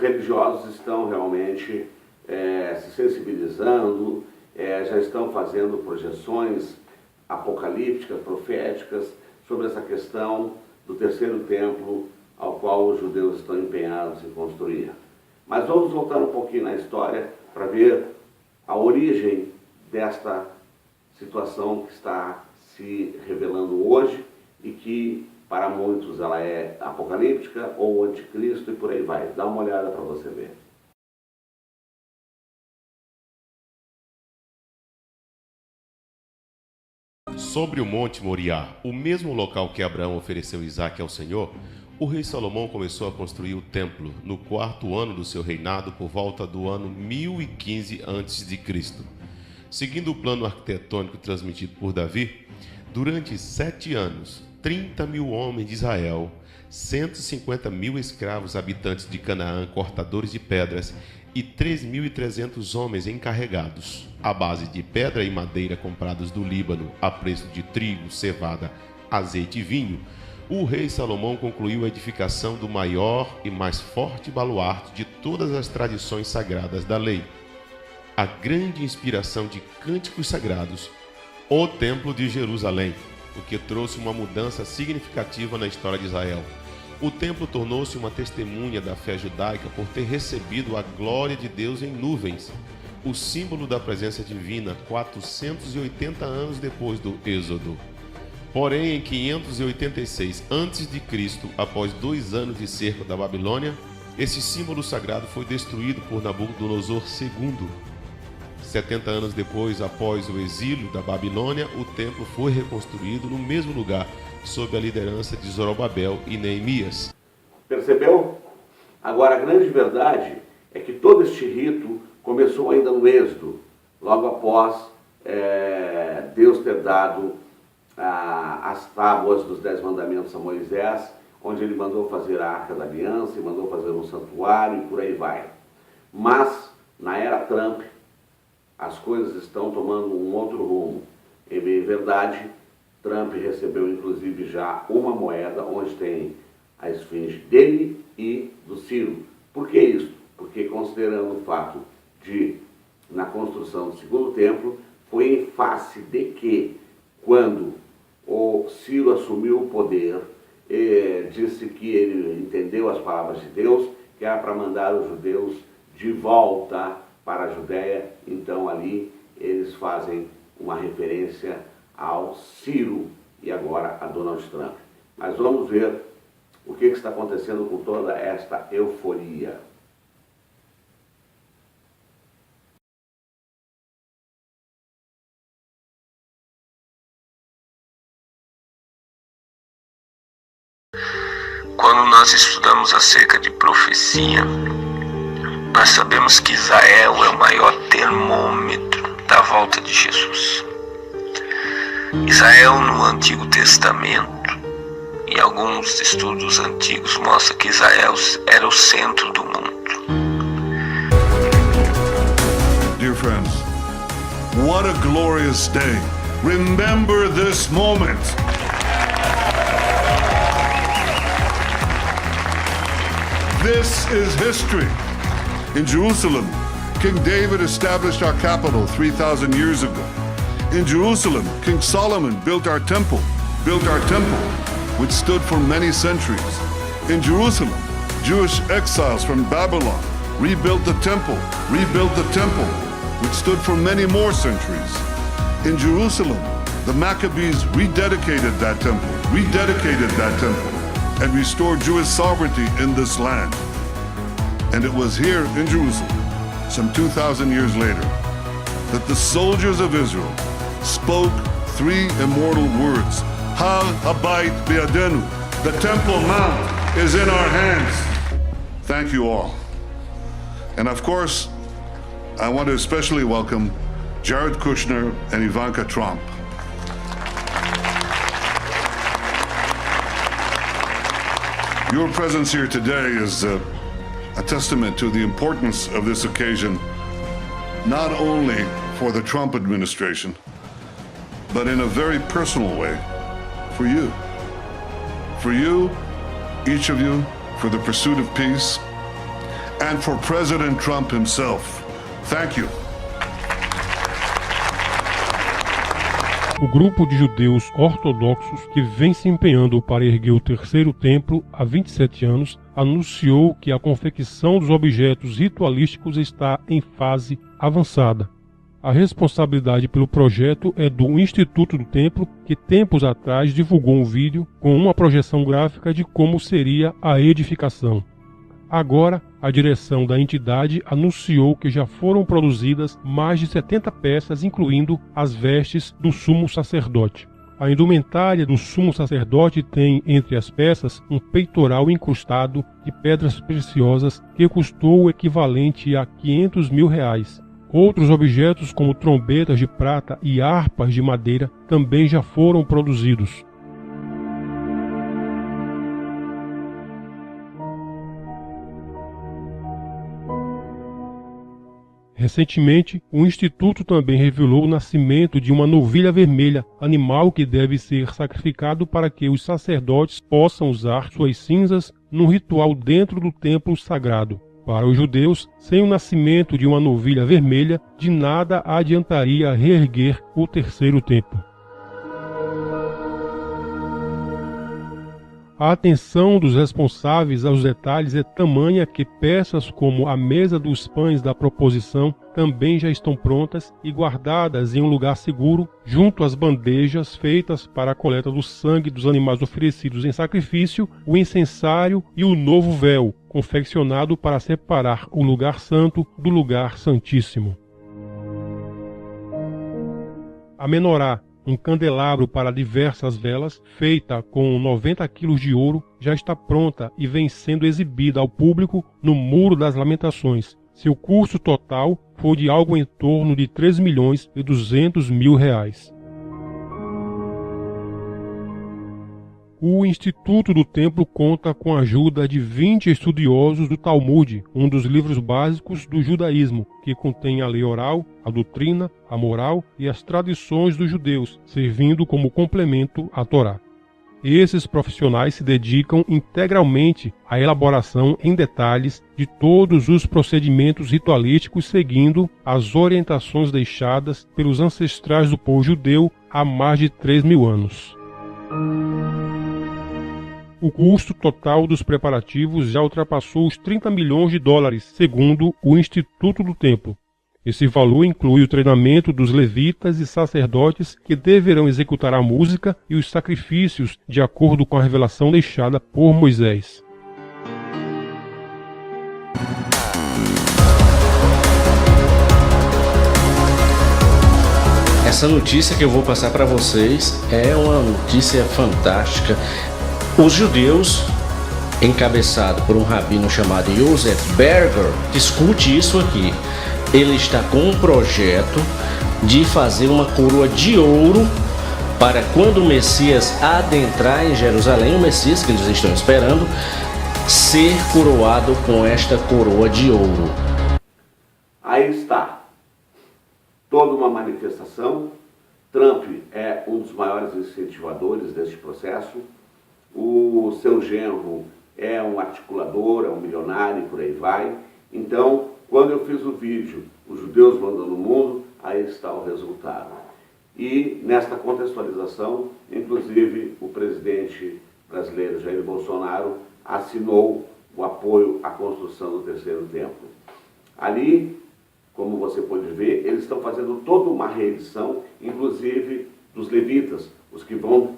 religiosos estão realmente se sensibilizando, já estão fazendo projeções apocalípticas, proféticas, sobre essa questão do terceiro templo ao qual os judeus estão empenhados em construir. Mas vamos voltar um pouquinho na história para ver a origem desta situação que está se revelando hoje e que para muitos ela é apocalíptica ou anticristo e por aí vai. Dá uma olhada para você ver. Sobre o Monte Moriá, o mesmo local que Abraão ofereceu Isaque ao Senhor, o rei Salomão começou a construir o templo no 4º ano do seu reinado, por volta do ano 1015 a.C. Seguindo o plano arquitetônico transmitido por Davi, durante 7 anos, 30.000 homens de Israel, 150.000 escravos habitantes de Canaã, cortadores de pedras, e 3.300 homens encarregados, à base de pedra e madeira comprados do Líbano, a preço de trigo, cevada, azeite e vinho, o rei Salomão concluiu a edificação do maior e mais forte baluarte de todas as tradições sagradas da lei, a grande inspiração de cânticos sagrados, o Templo de Jerusalém, o que trouxe uma mudança significativa na história de Israel. O templo tornou-se uma testemunha da fé judaica por ter recebido a glória de Deus em nuvens, o símbolo da presença divina 480 anos depois do Êxodo. Porém, em 586 a.C., após 2 anos de cerco da Babilônia, esse símbolo sagrado foi destruído por Nabucodonosor II. 70 anos depois, após o exílio da Babilônia, o templo foi reconstruído no mesmo lugar, sob a liderança de Zorobabel e Neemias. Percebeu? Agora, a grande verdade é que todo este rito começou ainda no Êxodo, logo após Deus ter dado as tábuas dos 10 mandamentos a Moisés, onde ele mandou fazer a Arca da Aliança, e mandou fazer um santuário e por aí vai. Mas, na era Trump, as coisas estão tomando um outro rumo. Em verdade, Trump recebeu inclusive já uma moeda onde tem a esfinge dele e do Ciro. Por que isso? Porque considerando o fato de, na construção do segundo templo, foi em face de que, quando o Ciro assumiu o poder, disse que ele entendeu as palavras de Deus, que era para mandar os judeus de volta para a Judéia. Então ali eles fazem uma referência ao Ciro e agora a Donald Trump. Mas vamos ver o que está acontecendo com toda esta euforia. Quando nós estudamos acerca de profecia, nós sabemos que Israel é o maior termômetro da volta de Jesus. Israel no Antigo Testamento, e alguns estudos antigos mostram que Israel era o centro do mundo. Dear friends, what a glorious day. Remember this moment. This is history. In Jerusalem, King David established our capital 3,000 years ago. In Jerusalem, King Solomon built our temple, which stood for many centuries. In Jerusalem, Jewish exiles from Babylon rebuilt the temple, which stood for many more centuries. In Jerusalem, the Maccabees rededicated that temple, and restored Jewish sovereignty in this land. And it was here in Jerusalem, some 2,000 years later, that the soldiers of Israel spoke 3 immortal words. Hal Habayit Biadenu. The Temple Mount is in our hands. Thank you all. And of course, I want to especially welcome Jared Kushner and Ivanka Trump. Your presence here today is a testament to the importance of this occasion, not only for the Trump administration, but in a very personal way, for you. For you, each of you, for the pursuit of peace, and for President Trump himself. Thank you. O grupo de judeus ortodoxos que vem se empenhando para erguer o terceiro templo há 27 anos anunciou que a confecção dos objetos ritualísticos está em fase avançada. A responsabilidade pelo projeto é do Instituto do Templo, que tempos atrás divulgou um vídeo com uma projeção gráfica de como seria a edificação. Agora, a direção da entidade anunciou que já foram produzidas mais de 70 peças, incluindo as vestes do sumo sacerdote. A indumentária do sumo sacerdote tem, entre as peças, um peitoral incrustado de pedras preciosas que custou o equivalente a R$500 mil. Outros objetos, como trombetas de prata e harpas de madeira, também já foram produzidos. Recentemente, o Instituto também revelou o nascimento de uma novilha vermelha, animal que deve ser sacrificado para que os sacerdotes possam usar suas cinzas num ritual dentro do templo sagrado. Para os judeus, sem o nascimento de uma novilha vermelha, de nada adiantaria reerguer o terceiro templo. A atenção dos responsáveis aos detalhes é tamanha que peças como a mesa dos pães da proposição também já estão prontas e guardadas em um lugar seguro, junto às bandejas feitas para a coleta do sangue dos animais oferecidos em sacrifício, o incensário e o novo véu, confeccionado para separar o lugar santo do lugar santíssimo. A menorá, um candelabro para diversas velas, feita com 90 quilos de ouro, já está pronta e vem sendo exibida ao público no Muro das Lamentações. Seu custo total foi de algo em torno de R$3.200.000. O Instituto do Templo conta com a ajuda de 20 estudiosos do Talmud, um dos livros básicos do judaísmo, que contém a lei oral, a doutrina, a moral e as tradições dos judeus, servindo como complemento à Torá. Esses profissionais se dedicam integralmente à elaboração em detalhes de todos os procedimentos ritualísticos, seguindo as orientações deixadas pelos ancestrais do povo judeu há mais de 3.000 anos. O custo total dos preparativos já ultrapassou os $30 milhões, segundo o Instituto do Templo. Esse valor inclui o treinamento dos levitas e sacerdotes que deverão executar a música e os sacrifícios de acordo com a revelação deixada por Moisés. Essa notícia que eu vou passar para vocês é uma notícia fantástica. Os judeus, encabeçado por um rabino chamado Joseph Berger, escute isso aqui. Ele está com um projeto de fazer uma coroa de ouro para quando o Messias adentrar em Jerusalém, o Messias que eles estão esperando, ser coroado com esta coroa de ouro. Aí está. Toda uma manifestação. Trump é um dos maiores incentivadores deste processo. O seu genro é um articulador, é um milionário e por aí vai. Então, quando eu fiz o vídeo, os judeus mandando o mundo, aí está o resultado. E nesta contextualização, inclusive o presidente brasileiro Jair Bolsonaro assinou o apoio à construção do terceiro templo. Ali, como você pode ver, eles estão fazendo toda uma reedição, inclusive dos levitas, os que vão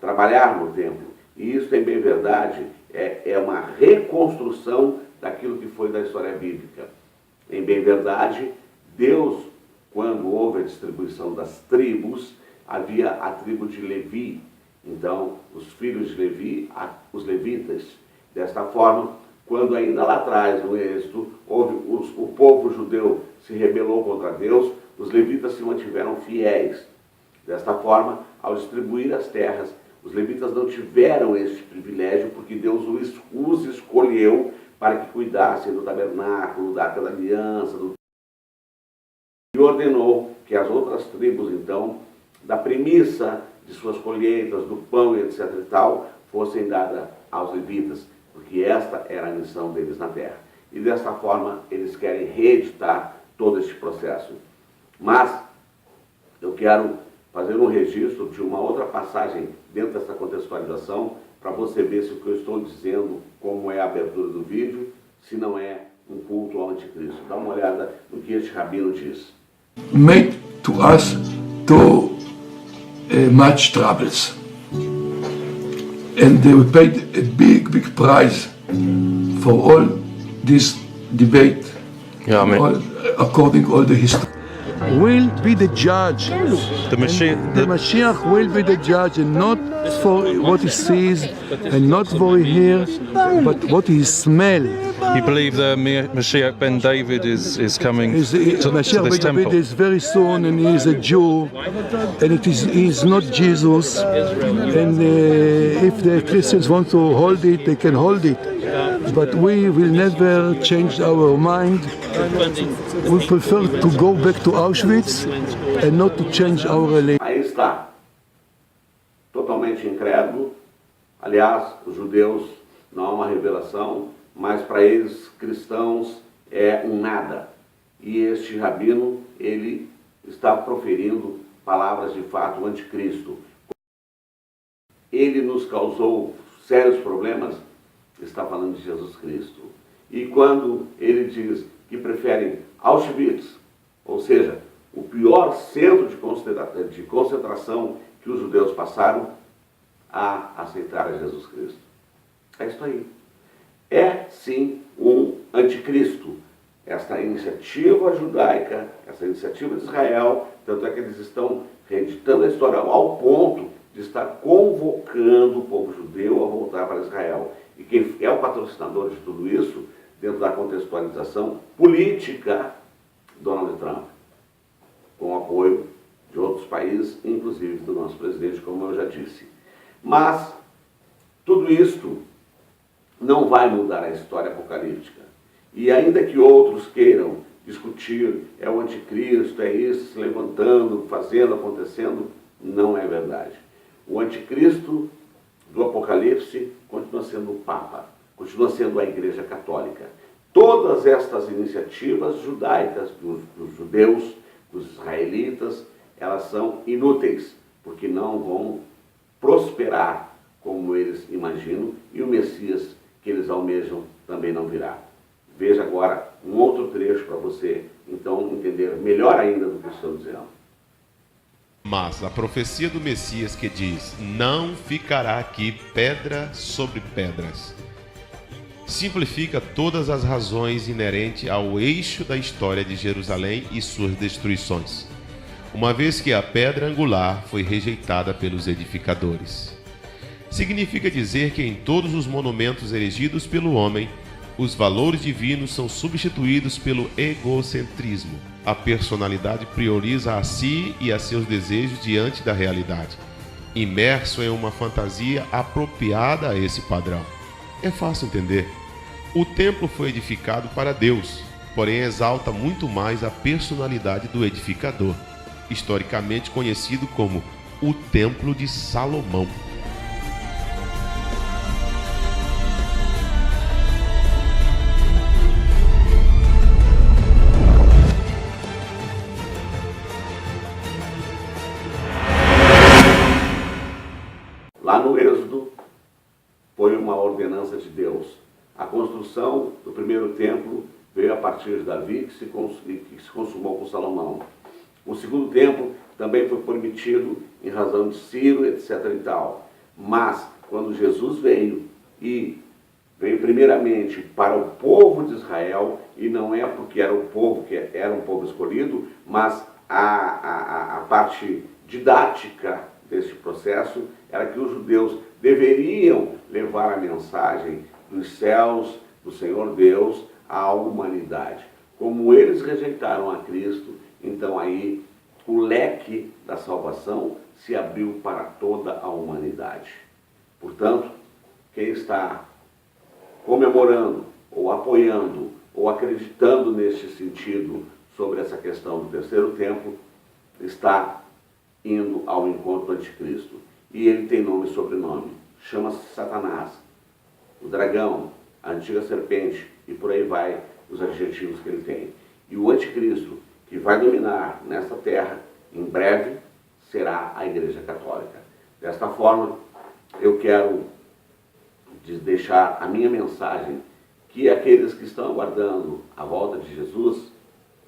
trabalhar no templo. E isso, em bem verdade, é uma reconstrução daquilo que foi da história bíblica. Em bem verdade, Deus, quando houve a distribuição das tribos, havia a tribo de Levi. Então, os filhos de Levi, os levitas. Desta forma, quando ainda lá atrás, no êxodo, o povo judeu se rebelou contra Deus, os levitas se mantiveram fiéis. Desta forma, ao distribuir as terras, os levitas não tiveram este privilégio porque Deus os escolheu para que cuidassem do tabernáculo, da Arca da Aliança, e ordenou que as outras tribos, então, da premissa de suas colheitas, do pão e etc. e tal, fossem dadas aos levitas, porque esta era a missão deles na terra. e dessa forma eles querem reeditar todo este processo. Mas eu quero fazer um registro de uma outra passagem dentro dessa contextualização para você ver se o que eu estou dizendo, como é a abertura do vídeo, se não é um culto ao anticristo. Dá uma olhada no que este rabino diz. Made to us to much troubles. And we paid a big price for all this debate, according to all the history. Will be the judge. The Mashiach. The Mashiach will be the judge, and not for what he sees, and not for he hears, but what he smells. You believe the Mashiach ben David is coming to Mashiach this ben temple? David is very soon, and he is a Jew, and he is not Jesus. And if the Christians want to hold it, they can hold it. But we will never change our mind. We prefer to go back to Auschwitz and not to change our religion. Aí está, totalmente incrédulo. Aliás, os judeus não há uma revelação, mas para eles, cristãos, é um nada. E este rabino, ele está proferindo palavras de fato, o anticristo. Ele nos causou sérios problemas, está falando de Jesus Cristo. E quando ele diz que preferem Auschwitz, ou seja, o pior centro de concentração que os judeus passaram, a aceitar a Jesus Cristo. É isso aí. É sim um anticristo. Esta iniciativa judaica, essa iniciativa de Israel, tanto é que eles estão reeditando a história ao ponto de estar convocando o povo judeu a voltar para Israel. E quem é o patrocinador de tudo isso, dentro da contextualização política, Donald Trump, com o apoio de outros países, inclusive do nosso presidente, como eu já disse. Mas tudo isto não vai mudar a história apocalíptica. E ainda que outros queiram discutir, é o anticristo, é isso, se levantando, fazendo, acontecendo, não é verdade. O anticristo do Apocalipse continua sendo o Papa, continua sendo a Igreja Católica. Todas estas iniciativas judaicas dos judeus, dos israelitas, elas são inúteis, porque não vão prosperar como eles imaginam, e o Messias que eles almejam também não virá. Veja agora um outro trecho para você, então, entender melhor ainda do que estou dizendo. Mas a profecia do Messias que diz, não ficará aqui pedra sobre pedras, simplifica todas as razões inerentes ao eixo da história de Jerusalém e suas destruições, uma vez que a pedra angular foi rejeitada pelos edificadores. Significa dizer que em todos os monumentos erigidos pelo homem, os valores divinos são substituídos pelo egocentrismo. A personalidade prioriza a si e a seus desejos diante da realidade, imerso em uma fantasia apropriada a esse padrão. É fácil entender. O templo foi edificado para Deus, porém exalta muito mais a personalidade do edificador, historicamente conhecido como o Templo de Salomão. Lá no Êxodo, foi uma ordenança de Deus. A construção do primeiro templo veio a partir de Davi, que se consumou com Salomão. O segundo templo também foi permitido em razão de Ciro, etc. e tal. Mas, quando Jesus veio primeiramente para o povo de Israel, e não é porque era o povo que era um povo escolhido, mas a parte didática desse processo era que os judeus deveriam levar a mensagem dos céus, do Senhor Deus, à humanidade. Como eles rejeitaram a Cristo, então aí o leque da salvação se abriu para toda a humanidade. Portanto, quem está comemorando, ou apoiando, ou acreditando neste sentido sobre essa questão do terceiro templo, está indo ao encontro do anticristo. E ele tem nome e sobrenome. Chama-se Satanás, o dragão, a antiga serpente, e por aí vai os adjetivos que ele tem. E o anticristo que vai dominar nesta terra, em breve, será a Igreja Católica. Desta forma, eu quero deixar a minha mensagem que aqueles que estão aguardando a volta de Jesus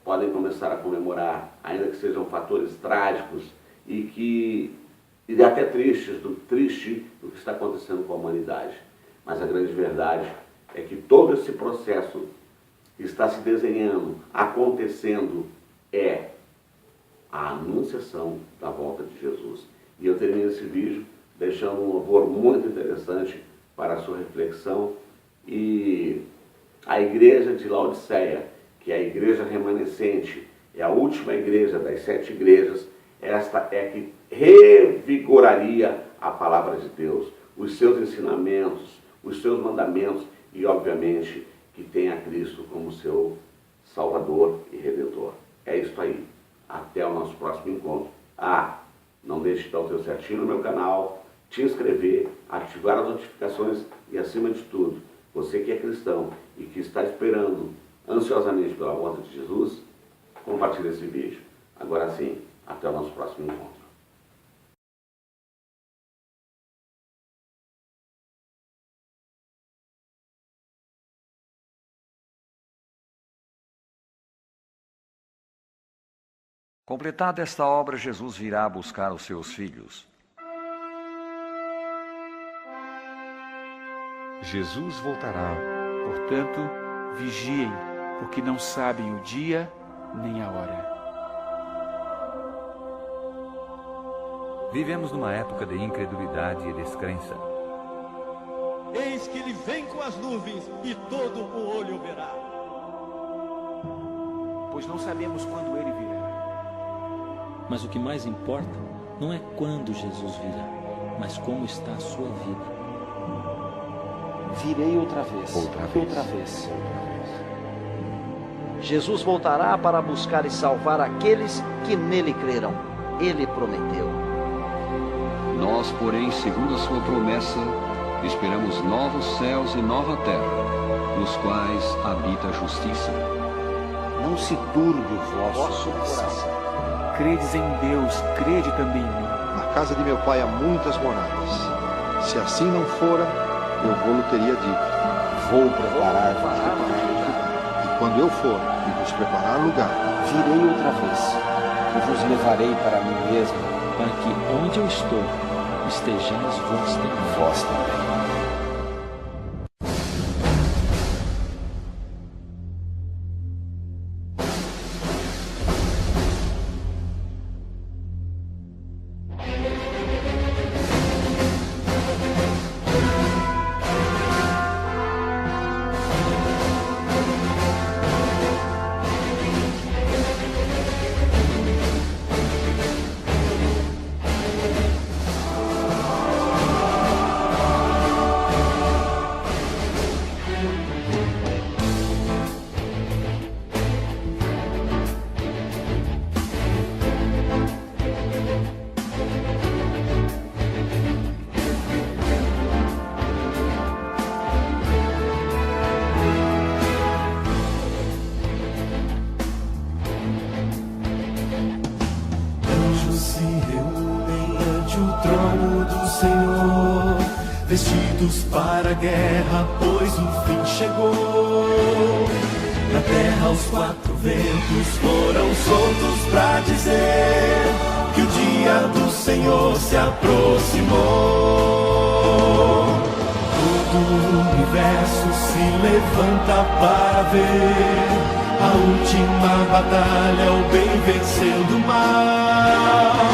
podem começar a comemorar, ainda que sejam fatores trágicos e até triste do que está acontecendo com a humanidade. Mas a grande verdade é que todo esse processo que está se desenhando, acontecendo, é a anunciação da volta de Jesus. E eu termino esse vídeo deixando um louvor muito interessante para a sua reflexão. E a igreja de Laodiceia, que é a igreja remanescente, é a última igreja das 7 igrejas, esta é que revigoraria a palavra de Deus, os seus ensinamentos, os seus mandamentos e, obviamente, que tem a Cristo como seu Salvador e Redentor. É isso aí. Até o nosso próximo encontro. Não deixe de dar o seu certinho no meu canal, te inscrever, ativar as notificações e, acima de tudo, você que é cristão e que está esperando ansiosamente pela volta de Jesus, compartilhe esse vídeo. Agora sim, até o nosso próximo encontro. Completada esta obra, Jesus virá buscar os seus filhos. Jesus voltará. Portanto, vigiem, porque não sabem o dia nem a hora. Vivemos numa época de incredulidade e descrença. Eis que ele vem com as nuvens e todo o olho verá. Pois não sabemos quando ele virá. Mas o que mais importa não é quando Jesus virá, mas como está a sua vida. Virei outra vez. Jesus voltará para buscar e salvar aqueles que nele crerão. Ele prometeu. Nós, porém, segundo a sua promessa, esperamos novos céus e nova terra, nos quais habita a justiça. Não se turbe o vosso coração. Credes em Deus, crede também em mim. Na casa de meu pai há muitas moradas. Se assim não fora, eu vou-lhe teria dito. Vou preparar lugar. E quando eu for e vos preparar lugar, virei outra vez e vos levarei para mim mesmo, para que onde eu estou, estejais vós também. Vestidos para a guerra, pois o fim chegou. Na terra os 4 ventos foram soltos para dizer que o dia do Senhor se aproximou. Todo o universo se levanta para ver a última batalha, o bem vencendo o mal.